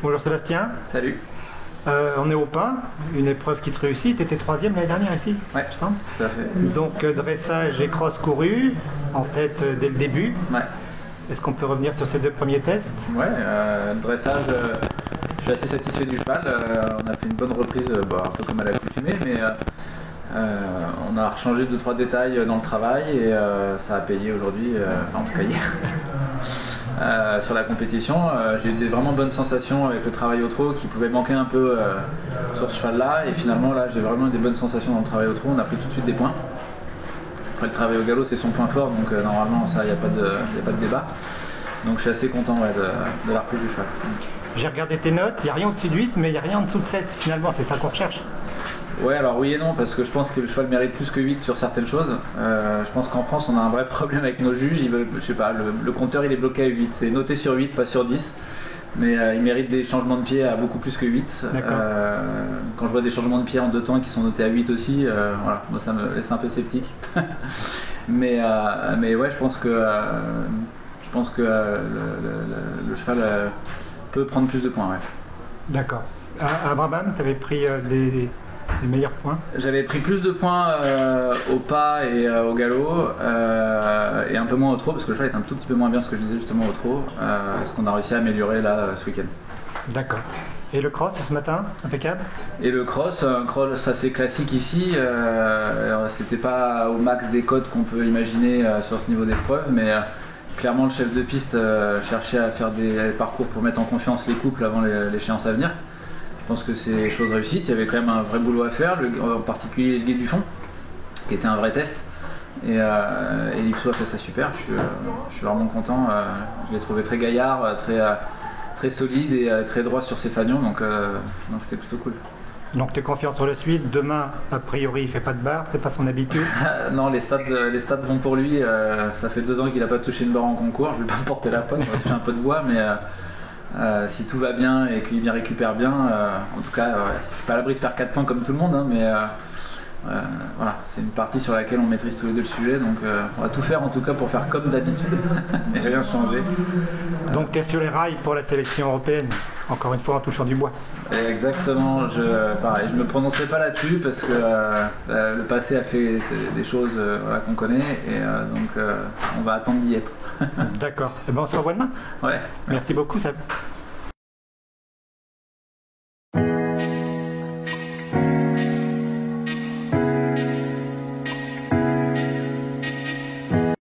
Bonjour Sébastien. Salut. On est au pain, une épreuve qui te réussit. Tu étais troisième l'année dernière ici, Ouais, il me semble. tout à fait. Donc dressage et cross couru, en tête dès le début. Ouais, Est-ce qu'on peut revenir sur ces deux premiers tests? ouais dressage, je suis assez satisfait du cheval. On a fait une bonne reprise, un peu comme à l'accoutumée, mais on a changé 2-3 détails dans le travail et ça a payé aujourd'hui, enfin en tout cas hier. Sur la compétition, j'ai eu des vraiment bonnes sensations avec le travail au trot qui pouvait manquer un peu sur ce cheval-là, et finalement là j'ai vraiment eu des bonnes sensations dans le travail au trot. On a pris tout de suite des points. Après, le travail au galop c'est son point fort, donc normalement ça il n'y a pas de débat. Donc je suis assez content de la reprise du cheval. J'ai regardé tes notes, il n'y a rien au-dessus de 8, mais il n'y a rien en dessous de 7. Finalement, c'est ça qu'on recherche. Ouais, alors oui et non, parce que je pense que le cheval mérite plus que 8 sur certaines choses. Je pense qu'en France, on a un vrai problème avec nos juges. Ils veulent, je sais pas, le compteur il est bloqué à 8. C'est noté sur 8, pas sur 10. Mais il mérite des changements de pied à beaucoup plus que 8. Quand je vois des changements de pied en 2 temps qui sont notés à 8 aussi, voilà, moi ça me laisse un peu sceptique. mais ouais, je pense que le cheval peut prendre plus de points. Ouais. D'accord. À Brabham, tu avais pris des meilleurs points? J'avais pris plus de points au pas et au galop, et un peu moins au trot, parce que le cheval est un tout petit peu moins bien, ce que je disais justement au trot, ce qu'on a réussi à améliorer là ce week-end. D'accord. Et le cross ce matin, impeccable? Et le cross, un cross assez classique ici, c'était pas au max des codes qu'on peut imaginer sur ce niveau d'épreuve, mais clairement le chef de piste cherchait à faire des parcours pour mettre en confiance les couples avant l'échéance à venir. Je pense que c'est chose réussite. Il y avait quand même un vrai boulot à faire, en particulier le guide du fond, qui était un vrai test. Et Lipso a fait ça super. Je suis vraiment content. Je l'ai trouvé très gaillard, très solide et très droit sur ses fanions, donc c'était plutôt cool. Donc tu es confiant sur la suite. Demain, a priori, il fait pas de barre, c'est pas son habitude. Non, les stats vont pour lui. Ça fait 2 ans qu'il n'a pas touché une barre en concours. Je ne vais pas me porter la pointe, on va toucher un peu de bois, mais si tout va bien et qu'il récupère bien, en tout cas, je suis pas à l'abri de faire 4 points comme tout le monde, hein, mais voilà, c'est une partie sur laquelle on maîtrise tous les deux le sujet, donc on va tout faire en tout cas pour faire comme d'habitude et rien changer. Donc tu es sur les rails pour la sélection européenne, encore une fois en touchant du bois. Exactement, pareil, je me prononcerai pas là-dessus parce que le passé a fait des choses qu'on connaît, et donc on va attendre d'y être. D'accord. Et ben on se revoit demain. Ouais. Merci beaucoup Seb.